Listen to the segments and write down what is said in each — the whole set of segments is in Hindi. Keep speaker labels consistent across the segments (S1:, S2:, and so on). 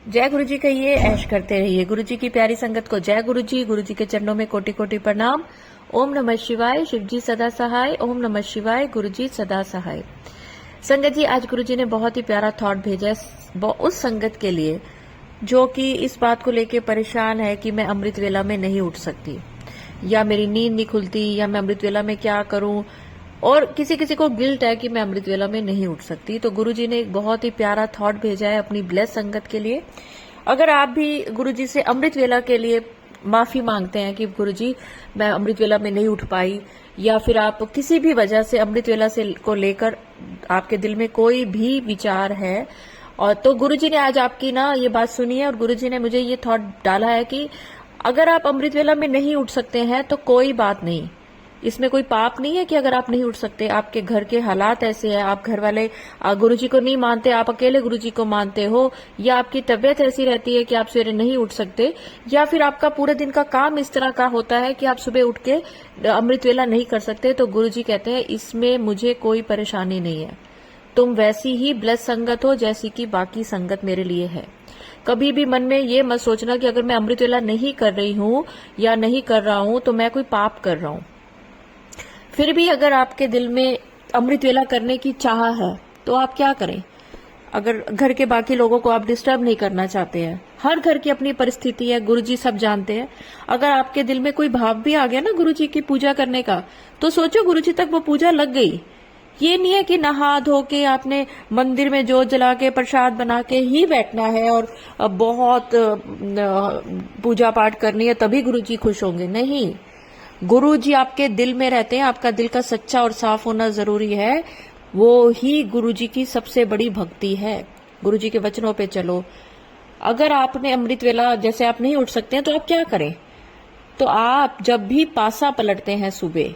S1: जय गुरु जी कहिए, ऐश करते रहिए। गुरु जी की प्यारी संगत को जय गुरु जी। गुरु जी के चरणों में कोटि कोटि प्रणाम। ओम नमः शिवाय। शिव जी सदा सहाय। ओम नमः शिवाय। गुरु जी सदा सहाय। संगत जी, आज गुरु जी ने बहुत ही प्यारा थॉट भेजा है उस संगत के लिए जो कि इस बात को लेके परेशान है कि मैं अमृत वेला में नहीं उठ सकती, या मेरी नींद नहीं खुलती, या मैं अमृत वेला में क्या करूं, और किसी किसी को गिल्ट है कि मैं अमृत वेला में नहीं उठ सकती। तो गुरु जी ने एक बहुत ही प्यारा थॉट भेजा है अपनी ब्लेस संगत के लिए। अगर आप भी गुरु जी से अमृत वेला के लिए माफी मांगते हैं कि गुरु जी मैं अमृत वेला में नहीं उठ पाई, या फिर आप किसी भी वजह से अमृत वेला से को लेकर आपके दिल में कोई भी विचार है, और तो गुरु जी ने आज आपकी ना ये बात सुनी है, और गुरु जी ने मुझे ये थॉट डाला है कि अगर आप अमृत वेला में नहीं उठ सकते हैं तो कोई बात नहीं, इसमें कोई पाप नहीं है कि अगर आप नहीं उठ सकते, आपके घर के हालात ऐसे हैं, आप घर वाले गुरु जी को नहीं मानते, आप अकेले गुरु जी को मानते हो, या आपकी तबीयत ऐसी रहती है कि आप सवेरे नहीं उठ सकते, या फिर आपका पूरे दिन का काम इस तरह का होता है कि आप सुबह उठ के अमृत वेला नहीं कर सकते, तो गुरु जी कहते हैं इसमें मुझे कोई परेशानी नहीं है। तुम वैसी ही ब्लेस संगत हो जैसी कि बाकी संगत मेरे लिए है। कभी भी मन में ये मत सोचना कि अगर मैं अमृत वेला नहीं कर रही हूं या नहीं कर रहा हूं तो मैं कोई पाप कर रहा हूं। फिर भी अगर आपके दिल में अमृत वेला करने की चाह है तो आप क्या करें? अगर घर के बाकी लोगों को आप डिस्टर्ब नहीं करना चाहते हैं, हर घर की अपनी परिस्थिति है, गुरुजी सब जानते हैं। अगर आपके दिल में कोई भाव भी आ गया ना गुरुजी की पूजा करने का, तो सोचो गुरुजी तक वो पूजा लग गई। ये नहीं है कि नहा धो के आपने मंदिर में जोत जला के प्रसाद बना के ही बैठना है और बहुत पूजा पाठ करनी है तभी गुरुजी खुश होंगे। नहीं, गुरु जी आपके दिल में रहते हैं, आपका दिल का सच्चा और साफ होना जरूरी है। वो ही गुरु जी की सबसे बड़ी भक्ति है। गुरु जी के वचनों पे चलो। अगर आपने अमृत वेला जैसे आप नहीं उठ सकते हैं तो आप क्या करें? तो आप जब भी पासा पलटते हैं सुबह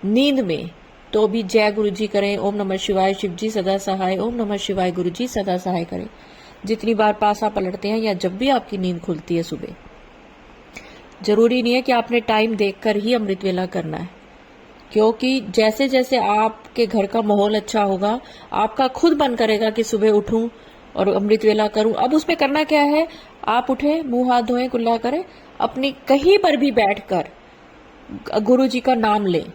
S1: नींद में, तो भी जय गुरु जी करें, ओम नमः शिवाय, शिव जी सदा सहाय, ओम नमः शिवाय, गुरु जी सदा सहाय करें। जितनी बार पासा पलटते हैं या जब भी आपकी नींद खुलती है सुबह, जरूरी नहीं है कि आपने टाइम देखकर ही अमृत वेला करना है, क्योंकि जैसे जैसे आपके घर का माहौल अच्छा होगा, आपका खुद मन करेगा कि सुबह उठूं और अमृत वेला करूं। अब उसमें करना क्या है? आप उठे, मुंह हाथ धोएं, कुल्ला करें, अपनी कहीं पर भी बैठकर गुरु जी का नाम लें,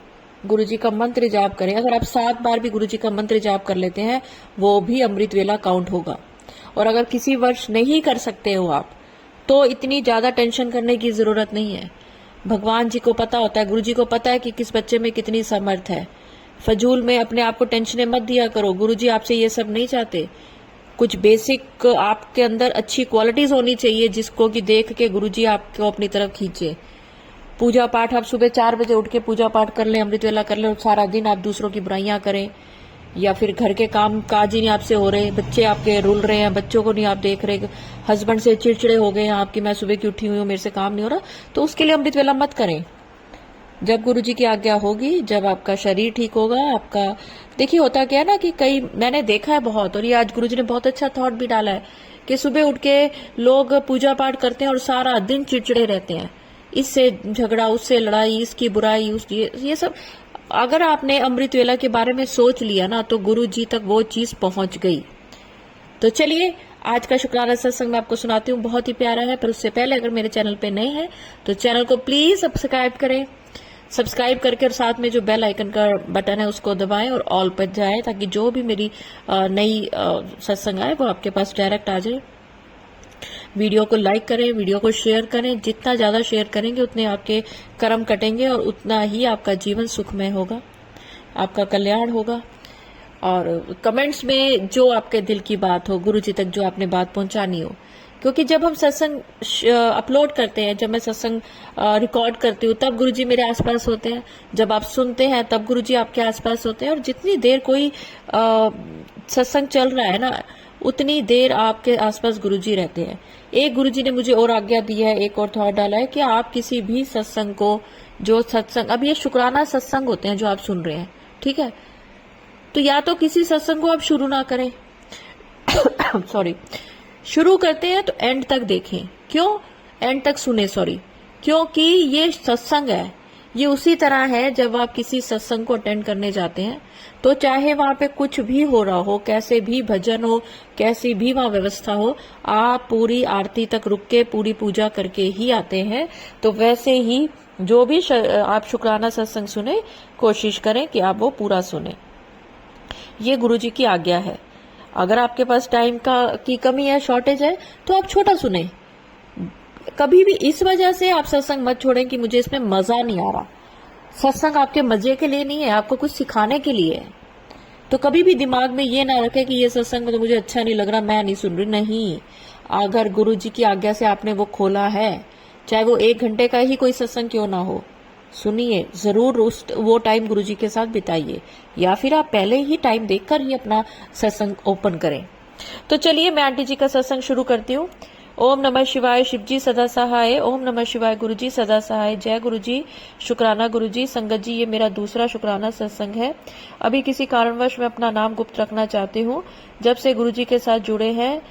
S1: गुरु जी का मंत्र जाप करें। अगर आप 7 बार भी गुरु जी का मंत्र जाप कर लेते हैं, वो भी अमृत वेला काउंट होगा। और अगर किसी वर्ष नहीं कर सकते हो आप, तो इतनी ज्यादा टेंशन करने की जरूरत नहीं है। भगवान जी को पता होता है, गुरु जी को पता है कि किस बच्चे में कितनी समर्थ है। फजूल में अपने आप को टेंशन मत दिया करो। गुरु जी आपसे ये सब नहीं चाहते। कुछ बेसिक आपके अंदर अच्छी क्वालिटीज होनी चाहिए जिसको कि देख के गुरु जी आपको अपनी तरफ खींचे। पूजा पाठ आप सुबह 4 बजे उठ के पूजा पाठ कर लें, अमृत वेला कर लें, और सारा दिन आप दूसरों की बुराइयां करें, या फिर घर के काम काज ही नहीं आपसे हो रहे, बच्चे आपके रुल रहे हैं, बच्चों को नहीं आप देख रहे, हस्बैंड से चिड़चिड़े हो गए हैं आपकी, मैं सुबह की उठी हुई हूँ, मेरे से काम नहीं हो रहा, तो उसके लिए अमृत वेला मत करें। जब गुरु जी की आज्ञा होगी, जब आपका शरीर ठीक होगा, आपका देखिए होता क्या है ना कि कई मैंने देखा है बहुत, और ये आज गुरु जी ने बहुत अच्छा थॉट भी डाला है कि सुबह उठ के लोग पूजा पाठ करते हैं और सारा दिन चिड़चिड़े रहते हैं, इससे झगड़ा, उससे लड़ाई, इसकी बुराई, उस ये सब। अगर आपने अमृत वेला के बारे में सोच लिया ना, तो गुरु जी तक वो चीज पहुंच गई। तो चलिए आज का शुक्राना सत्संग मैं आपको सुनाती हूँ, बहुत ही प्यारा है। पर उससे पहले अगर मेरे चैनल पे नए हैं तो चैनल को प्लीज सब्सक्राइब करें। सब्सक्राइब करके और साथ में जो बेल आइकन का बटन है उसको दबाएं और ऑल पर जाए, ताकि जो भी मेरी नई सत्संग आए वो आपके पास डायरेक्ट आ जाए। वीडियो को लाइक करें, वीडियो को शेयर करें। जितना ज्यादा शेयर करेंगे उतने आपके कर्म कटेंगे और उतना ही आपका जीवन सुखमय होगा, आपका कल्याण होगा। और कमेंट्स में जो आपके दिल की बात हो, गुरु जी तक जो आपने बात पहुंचानी हो, क्योंकि जब हम सत्संग अपलोड करते हैं, जब मैं सत्संग रिकॉर्ड करती हूँ, तब गुरु जी मेरे आसपास होते हैं। जब आप सुनते हैं तब गुरु जी आपके आसपास होते हैं। और जितनी देर कोई सत्संग चल रहा है ना, उतनी देर आपके आसपास गुरुजी रहते हैं। एक गुरुजी ने मुझे और आज्ञा दी है, एक और थॉट डाला है कि आप किसी भी सत्संग को, जो सत्संग, अब ये शुक्राना सत्संग होते हैं जो आप सुन रहे हैं, ठीक है, तो या तो किसी सत्संग को आप शुरू ना करें सॉरी, शुरू करते हैं तो एंड तक देखें। क्यों एंड तक सुने? क्योंकि ये सत्संग है, ये उसी तरह है जब आप किसी सत्संग को अटेंड करने जाते हैं तो चाहे वहां पे कुछ भी हो रहा हो, कैसे भी भजन हो, कैसी भी वहां व्यवस्था हो, आप पूरी आरती तक रुक के पूरी पूजा करके ही आते हैं। तो वैसे ही जो भी आप शुक्राना सत्संग सुने, कोशिश करें कि आप वो पूरा सुने। ये गुरुजी की आज्ञा है। अगर आपके पास टाइम की कमी है, शॉर्टेज है, तो आप छोटा सुने। कभी भी इस वजह से आप सत्संग मत छोड़ें कि मुझे इसमें मजा नहीं आ रहा। सत्संग आपके मजे के लिए नहीं है, आपको कुछ सिखाने के लिए है। तो कभी भी दिमाग में ये ना रखे कि ये सत्संग तो मुझे अच्छा नहीं लग रहा, मैं नहीं सुन रही। नहीं, अगर गुरु जी की आज्ञा से आपने वो खोला है, चाहे वो 1 घंटे का ही कोई सत्संग क्यों ना हो, सुनिए जरूर। वो टाइम गुरु जी के साथ बिताइए, या फिर आप पहले ही टाइम देखकर ही अपना सत्संग ओपन करें। तो चलिए मैं आंटी जी का सत्संग शुरू करती हूँ। ओम नमः शिवाय, शिव जी सदा सहाय। ओम नमः शिवाय, गुरु जी सदा सहाय। जय गुरु जी, शुक्राना गुरु जी। संगत जी, ये मेरा दूसरा शुक्राना सत्संग है। अभी किसी कारणवश मैं अपना नाम गुप्त रखना चाहती हूँ। जब से गुरु जी के साथ जुड़े हैं,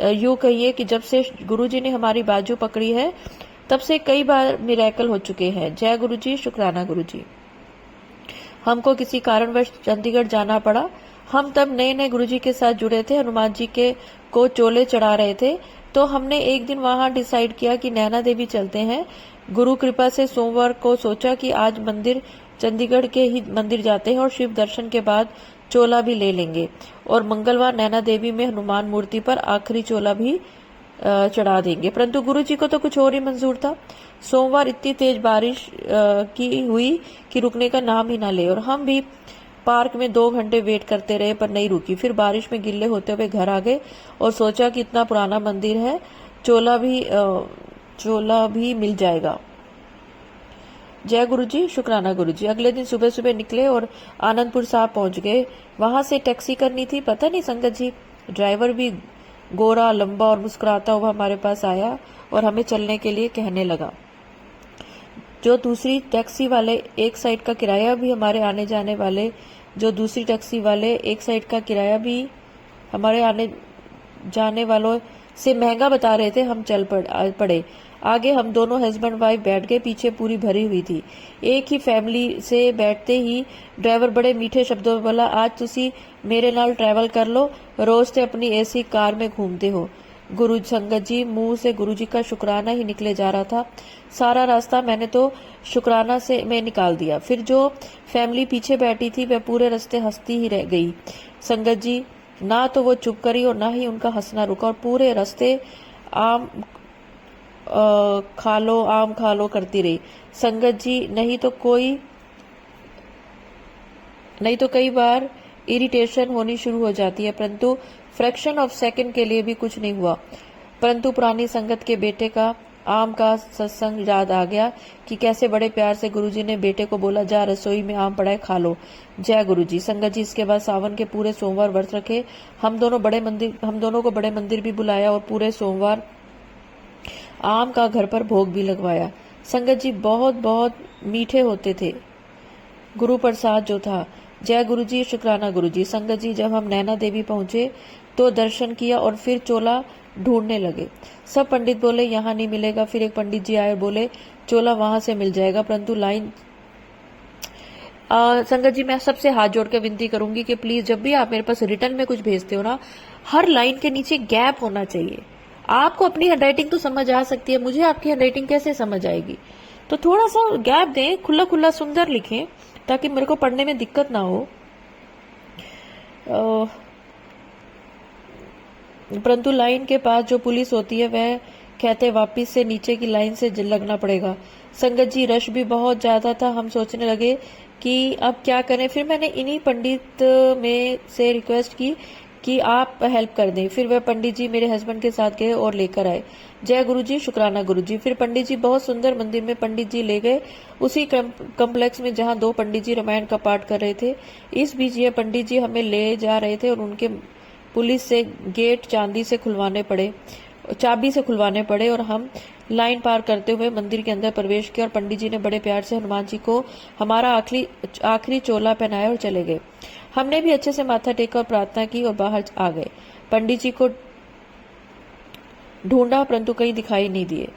S1: यूं कहिए कि जब से गुरु जी ने हमारी बाजू पकड़ी है, तब से कई बार मिरेकल हो चुके हैं। जय गुरु जी, शुक्राना गुरु जी। हमको किसी कारणवश चंडीगढ़ जाना पड़ा। हम तब नए नए गुरु जी के साथ जुड़े थे, हनुमान जी को चोले चढ़ा रहे थे। तो हमने एक दिन वहां डिसाइड किया कि नैना देवी चलते हैं। गुरु कृपा से सोमवार को सोचा कि आज मंदिर, चंडीगढ़ के ही मंदिर जाते हैं और शिव दर्शन के बाद चोला भी ले लेंगे, और मंगलवार नैना देवी में हनुमान मूर्ति पर आखिरी चोला भी चढ़ा देंगे। परंतु गुरु जी को तो कुछ और ही मंजूर था। सोमवार इतनी तेज बारिश की हुई कि रुकने का नाम ही ना ले, और हम भी पार्क में 2 घंटे वेट करते रहे पर नहीं रुकी। फिर बारिश में गिल्ले होते हुए घर आ गए और सोचा कि इतना पुराना मंदिर है, चोला भी मिल जाएगा। जय गुरु जी, शुक्राना गुरु जी। अगले दिन सुबह सुबह निकले और आनंदपुर साहब पहुंच गए। वहां से टैक्सी करनी थी। पता नहीं संगत जी, ड्राइवर भी गोरा, लंबा और मुस्कुराता हुआ हमारे पास आया और हमें चलने के लिए कहने लगा। जो दूसरी टैक्सी वाले एक साइड का किराया भी हमारे आने जाने वाले हमारे आने जाने वालों से महंगा बता रहे थे। हम चल पड़े। आगे हम दोनों हस्बैंड वाइफ बैठ गए। पीछे पूरी भरी हुई थी। एक ही फैमिली से बैठते ही ड्राइवर बड़े मीठे शब्दों में बोला, आज तुसी मेरे नाल ट्रैवल कर लो, रोज ते अपनी एसी कार में घूमते हो। गुरु संगत जी, मुंह से गुरु जी का शुक्राना ही निकले जा रहा था। सारा रास्ता मैंने तो शुक्राना से में निकाल दिया। फिर जो फैमिली पीछे बैठी थी वह पूरे रास्ते हंसती ही रह गई। संगत जी, ना तो वो चुप करी और ना ही उनका हंसना रुका, और पूरे रास्ते आम खा लो करती रही। संगत जी, नहीं तो कई बार इरिटेशन होनी शुरू हो जाती है, परंतु फ्रैक्शन ऑफ सेकंड के लिए भी कुछ नहीं हुआ। परंतु पुरानी संगत के बेटे का आम का सत्संग याद आ गया कि कैसे बड़े प्यार से गुरुजी ने बेटे को बोला, जा रसोई में आम पड़ा है, खा लो। जय गुरुजी। संगत जी, इसके बाद सावन के पूरे सोमवार व्रत रखे। हम दोनों को बड़े मंदिर भी बुलाया और पूरे सोमवार आम का घर पर भोग भी लगवाया। संगत जी, बहुत बहुत मीठे होते थे गुरु प्रसाद जो था। जय गुरु जी, शुक्राना गुरु जी। संगत जी, जब हम नैना देवी पहुंचे तो दर्शन किया और फिर चोला ढूंढने लगे। सब पंडित बोले यहाँ नहीं मिलेगा। फिर एक पंडित जी आए और बोले चोला वहां से मिल जाएगा, परंतु लाइन। संगत जी, मैं सबसे हाथ जोड़ के विनती करूंगी कि प्लीज जब भी आप मेरे पास रिटर्न में कुछ भेजते हो ना, हर लाइन के नीचे गैप होना चाहिए। आपको अपनी हैंडराइटिंग तो समझ आ सकती है, मुझे आपकी हैंडराइटिंग कैसे समझ आएगी? तो थोड़ा सा गैप दें, खुला खुला सुंदर लिखें ताकि मेरे को पढ़ने में दिक्कत ना हो। परंतु लाइन के पास जो पुलिस होती है वह कहते वापिस से नीचे की लाइन से लगना पड़ेगा। संगत जी, रश भी बहुत ज्यादा था। हम सोचने लगे कि अब क्या करें। फिर मैंने इन्हीं पंडित में से रिक्वेस्ट की कि आप हेल्प कर दें। फिर वह पंडित जी मेरे हस्बैंड के साथ गए और लेकर आए। जय गुरु जी, शुक्राना गुरु जी। फिर पंडित जी बहुत सुंदर मंदिर में पंडित जी ले गए, उसी कम्प्लेक्स में जहां 2 पंडित जी रामायण का पाठ कर रहे थे। इस बीच ये पंडित जी हमें ले जा रहे थे और उनके पुलिस से गेट चाबी से खुलवाने पड़े और हम लाइन पार करते हुए मंदिर के अंदर प्रवेश किया और पंडित जी ने बड़े प्यार से हनुमान जी को हमारा आखिरी चोला पहनाया और चले गए। हमने भी अच्छे से माथा टेका और प्रार्थना की और बाहर आ गए। पंडित जी को ढूंढा परंतु कहीं दिखाई नहीं दिए।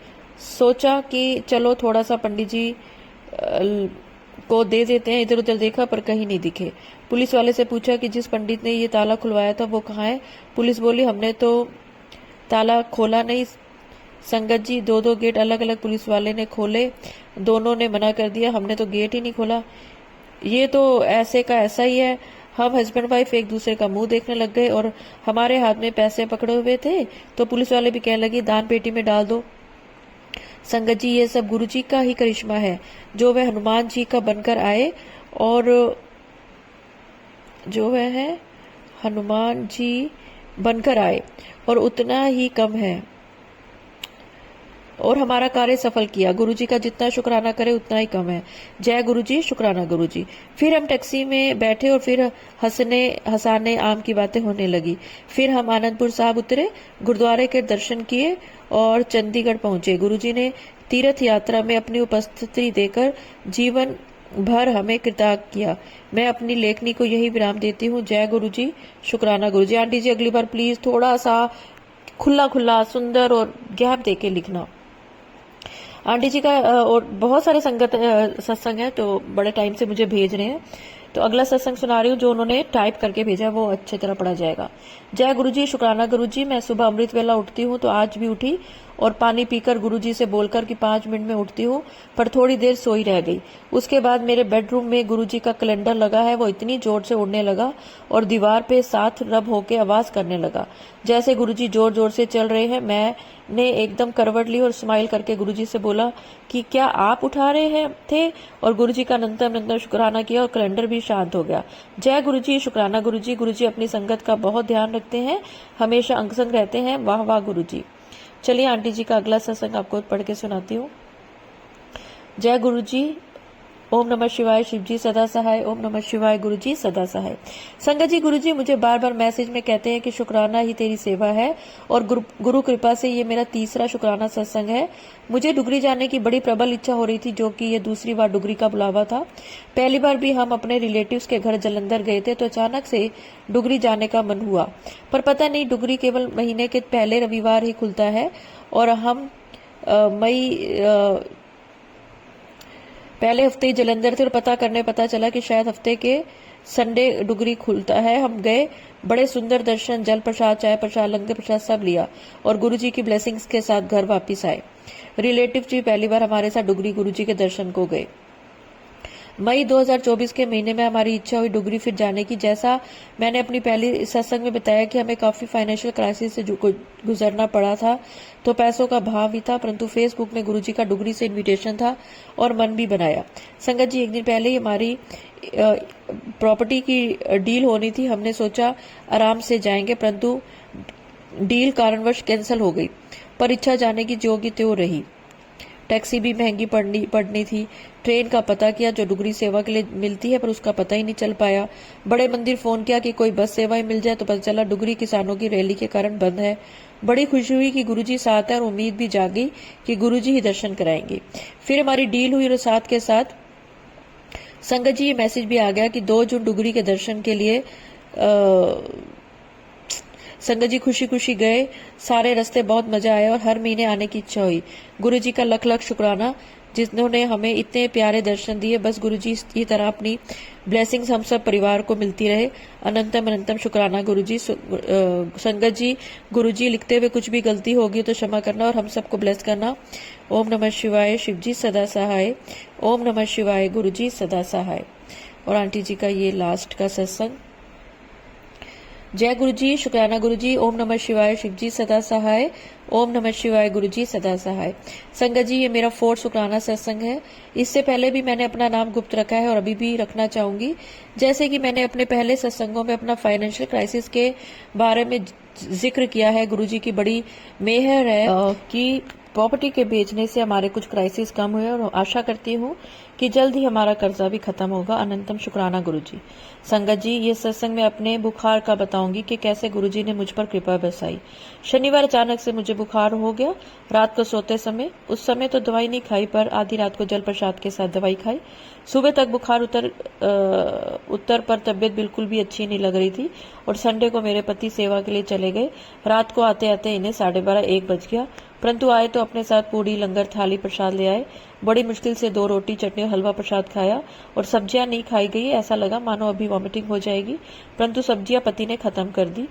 S1: सोचा कि चलो थोड़ा सा पंडित जी को दे देते हैं। इधर उधर देखा पर कहीं नहीं दिखे। पुलिस वाले से पूछा कि जिस पंडित ने ये ताला खुलवाया था वो कहाँ है। पुलिस बोली हमने तो ताला खोला नहीं संगत जी, दो दो गेट अलग अलग पुलिस वाले ने खोले, दोनों ने मना कर दिया, हमने तो गेट ही नहीं खोला। ये तो ऐसे का ऐसा ही है। हम हस्बैंड वाइफ एक दूसरे का मुंह देखने लग गए और हमारे हाथ में पैसे पकड़े हुए थे तो पुलिस वाले भी कहने लगे दान पेटी में डाल दो। संगत जी, ये सब गुरु जी का ही करिश्मा है, जो वह हनुमान जी का बनकर आए और जो वह है हनुमान जी बनकर आए और उतना ही कम है और हमारा कार्य सफल किया। गुरुजी का जितना शुक्राना करे उतना ही कम है। जय गुरुजी, शुक्राना गुरुजी। फिर हम टैक्सी में बैठे और फिर हंसाने आम की बातें होने लगी। फिर हम आनंदपुर साहब उतरे, गुरुद्वारे के दर्शन किए और चंडीगढ़ पहुंचे। गुरुजी ने तीर्थ यात्रा में अपनी उपस्थिति देकर जीवन भर हमें कृतार्थ किया। मैं अपनी लेखनी को यही विराम देती हूँ। जय गुरुजी, शुक्राना गुरुजी। आंटी जी अगली बार प्लीज थोड़ा सा खुला खुला सुंदर और गैप देके लिखना। आंटी जी का और बहुत सारे सत्संग है तो बड़े टाइम से मुझे भेज रहे हैं, तो अगला सत्संग सुना रही हूँ जो उन्होंने टाइप करके भेजा, वो अच्छी तरह पढ़ा जाएगा। जय गुरुजी, शुक्राना गुरुजी। मैं सुबह अमृत वेला उठती हूँ तो आज भी उठी और पानी पीकर गुरुजी से बोलकर कि 5 मिनट में उठती हूँ, पर थोड़ी देर सोई रह गई। उसके बाद मेरे बेडरूम में गुरुजी का कैलेंडर लगा है, वो इतनी जोर से उड़ने लगा और दीवार पे साथ रब होके आवाज करने लगा जैसे गुरुजी जोर जोर से चल रहे हैं। मैंने एकदम करवट ली और स्माइल करके गुरुजी से बोला कि क्या आप उठा रहे थे, और गुरुजी का नंतर शुक्राना किया और कैलेंडर भी शांत हो गया। जय गुरुजी, शुक्राना गुरुजी। गुरुजी अपनी संगत का बहुत ध्यान रखते हैं, हमेशा अंगसंग रहते हैं। वाह वाह गुरुजी। चलिए आंटी जी का अगला सत्संग आपको पढ़ के सुनाती हूँ। जय गुरुजी, ओम नमः शिवाय, शिव जी सदा सहाय। ओम नमः शिवाय, गुरु जी सदा सहाय। संगत जी, गुरु जी मुझे बार बार मैसेज में कहते हैं कि शुक्राना ही तेरी सेवा है और गुरु कृपा से ये मेरा तीसरा शुक्राना सत्संग है। मुझे डुगरी जाने की बड़ी प्रबल इच्छा हो रही थी, जो कि ये दूसरी बार डुगरी का बुलावा था। पहली बार भी हम अपने रिलेटिव्स के घर जलंधर गए थे तो अचानक से डुगरी जाने का मन हुआ, पर पता नहीं डुगरी केवल महीने के पहले रविवार ही खुलता है और हम पहले हफ्ते ही जलंधर थे और पता चला कि शायद हफ्ते के संडे डुगरी खुलता है। हम गए, बड़े सुंदर दर्शन, जल प्रसाद, चाय प्रसाद, लंगर प्रसाद सब लिया और गुरुजी की ब्लेसिंग्स के साथ घर वापस आए। रिलेटिव जी पहली बार हमारे साथ डुगरी गुरुजी के दर्शन को गए। मई 2024 के महीने में हमारी इच्छा हुई डुगरी फिर जाने की। जैसा मैंने अपनी पहली सत्संग में बताया कि हमें काफी फाइनेंशियल क्राइसिस से गुजरना पड़ा था, तो पैसों का भाव भी था, परंतु फेसबुक में गुरुजी का डुगरी से इनविटेशन था और मन भी बनाया। संगत जी, एक दिन पहले ही हमारी प्रॉपर्टी की डील होनी थी। हमने सोचा आराम से जाएंगे, परंतु डील कारणवश कैंसिल हो गई, पर इच्छा जाने की ज्यों की त्यों रही। टैक्सी भी महंगी पड़नी थी। ट्रेन का पता किया जो डुगरी सेवा के लिए मिलती है, पर उसका पता ही नहीं चल पाया। बड़े मंदिर फोन किया कि कोई बस सेवा ही मिल जाए, तो पता चला डुगरी किसानों की रैली के कारण बंद है। बड़ी खुशी हुई कि गुरुजी साथ है और उम्मीद भी जागी कि गुरुजी ही दर्शन कराएंगे। फिर हमारी डील हुई और साथ के साथ संगत जी ये मैसेज भी आ गया कि 2 जून डुगरी के दर्शन के लिए संगत जी खुशी खुशी गए। सारे रास्ते बहुत मजा आया और हर महीने आने की इच्छा हुई। गुरु जी का लख लख शुक्राना जिन्होंने हमें इतने प्यारे दर्शन दिए। बस गुरु जी की तरह अपनी ब्लेसिंग्स हम सब परिवार को मिलती रहे। अनंतम अनंतम शुक्राना गुरु जी। संगत जी, गुरु जी लिखते हुए कुछ भी गलती होगी तो क्षमा करना और हम सबको ब्लेस करना। ओम नमः शिवाय, शिव जी सदा सहाय। ओम नमः शिवाय, गुरु जी सदा सहाय। और आंटी जी का ये लास्ट का सत्संग। जय गुरु जी, शुक्राना गुरु जी। ओम नमः शिवाय, शिव जी सदा सहाय। ओम नमः शिवाय, गुरु जी सदा सहाय। संगत जी, ये मेरा 4th शुक्राना सत्संग है। इससे पहले भी मैंने अपना नाम गुप्त रखा है और अभी भी रखना चाहूंगी। जैसे कि मैंने अपने पहले सत्संगों में अपना फाइनेंशियल क्राइसिस के बारे में जिक्र किया है। गुरु जी की बड़ी मेहर है कि प्रॉपर्टी के बेचने से हमारे कुछ क्राइसिस कम हुए और आशा करती हूँ कि जल्द ही हमारा कर्जा भी खत्म होगा। अनंतम शुक्राना गुरुजी। संगत जी, ये सत्संग में अपने बुखार का बताऊंगी कि कैसे गुरुजी ने मुझ पर कृपा बरसाई। शनिवार अचानक से मुझे बुखार हो गया रात को सोते समय। उस समय तो दवाई नहीं खाई, पर आधी रात को जल प्रसाद के साथ दवाई खाई। सुबह तक बुखार उत्तर पर तबीयत बिल्कुल भी अच्छी नहीं लग रही थी और संडे को मेरे पति सेवा के लिए चले गए। रात को आते आते इन्हें 12:30 1 बज गया, परंतु आए तो अपने साथ पूड़ी, लंगर, थाली, प्रसाद ले आए। बड़ी मुश्किल से 2 रोटी चटनी और हलवा प्रसाद खाया और सब्जियां नहीं खाई गई। ऐसा लगा मानो अभी वॉमिटिंग हो जाएगी, परंतु सब्जियां पति ने खत्म कर दी।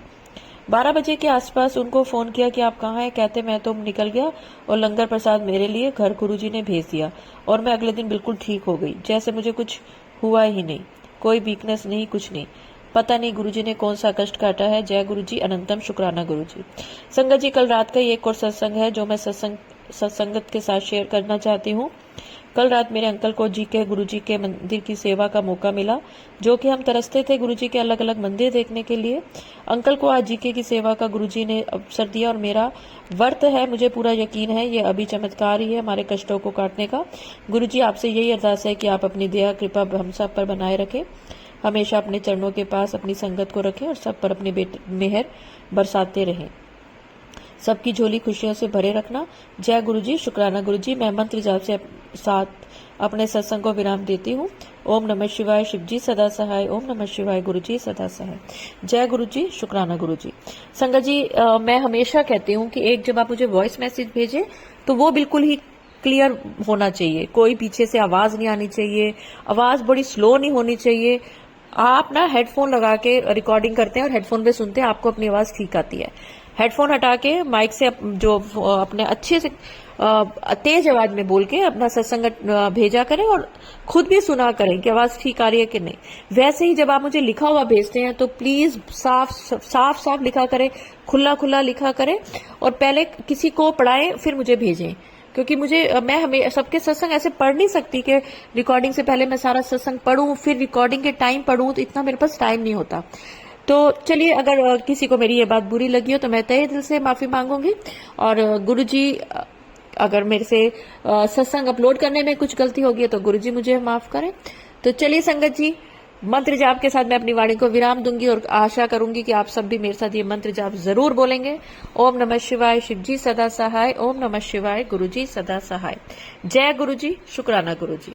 S1: 12 बजे के आसपास उनको फोन किया कि आप कहाँ हैं। कहते मैं तो निकल गया और लंगर प्रसाद मेरे लिए घर गुरुजी ने भेज दिया और मैं अगले दिन बिल्कुल ठीक हो गई, जैसे मुझे कुछ हुआ ही नहीं, कोई वीकनेस नहीं, कुछ नहीं। पता नहीं गुरुजी ने कौन सा कष्ट काटा है। जय गुरुजी, अनंतम शुक्राना गुरुजी। संगत जी, कल रात का ही एक और सत्संग है जो मैं सत्संगत के साथ शेयर करना चाहती हूँ। कल रात मेरे अंकल को जीके गुरुजी के मंदिर की सेवा का मौका मिला, जो कि हम तरसते थे गुरुजी के अलग अलग मंदिर देखने के लिए। अंकल को आज जीके की सेवा का गुरुजी ने अवसर दिया और मेरा व्रत है, मुझे पूरा यकीन है ये अभी चमत्कार ही है हमारे कष्टों को काटने का। गुरुजी, आपसे यही अरदास है कि आप अपनी दया कृपा हम सब पर बनाए रखें, हमेशा अपने चरणों के पास अपनी संगत को रखें और सब पर अपनी मेहर बरसाते रहें, सबकी झोली खुशियों से भरे रखना। जय गुरुजी, शुक्राना गुरुजी। मैं मंत्र जाप से साथ अपने सत्संग को विराम देती हूँ। ओम नमः शिवाय, शिवजी सदा सहाय। ओम नमः शिवाय, गुरुजी सदा सहाय। जय गुरुजी, शुक्राना गुरुजी। संगत जी, मैं हमेशा कहती हूँ कि एक जब आप मुझे वॉइस मैसेज भेजें तो वो बिल्कुल ही क्लियर होना चाहिए, कोई पीछे से आवाज नहीं आनी चाहिए, आवाज बड़ी स्लो नहीं होनी चाहिए। आप ना हेडफोन लगा के रिकॉर्डिंग करते हैं और हेडफोन पे सुनते हैं, आपको अपनी आवाज ठीक आती है। हेडफोन हटा के माइक से जो अपने अच्छे से तेज आवाज में बोल के अपना सत्संग भेजा करें और खुद भी सुना करें कि आवाज ठीक आ रही है कि नहीं। वैसे ही जब आप मुझे लिखा हुआ भेजते हैं तो प्लीज साफ लिखा करें, खुला खुला लिखा करें और पहले किसी को पढ़ाएं फिर मुझे भेजें, क्योंकि मैं हमें सबके सत्संग ऐसे पढ़ नहीं सकती कि रिकॉर्डिंग से पहले मैं सारा सत्संग पढ़ूं फिर रिकॉर्डिंग के टाइम पढ़ूं, तो इतना मेरे पास टाइम नहीं होता। तो चलिए, अगर किसी को मेरी ये बात बुरी लगी हो तो मैं तहे दिल से माफी मांगूंगी। और गुरुजी, अगर मेरे से सत्संग अपलोड करने में कुछ गलती होगी तो गुरुजी मुझे माफ करें। तो चलिए संगत जी, मंत्र जाप के साथ मैं अपनी वाणी को विराम दूंगी और आशा करूंगी कि आप सब भी मेरे साथ ये मंत्र जाप जरूर बोलेंगे। ओम नमः शिवाय, शिवजी सदा सहाय। ओम नमः शिवाय, गुरुजी सदा सहाय। जय गुरुजी, शुक्राना गुरुजी।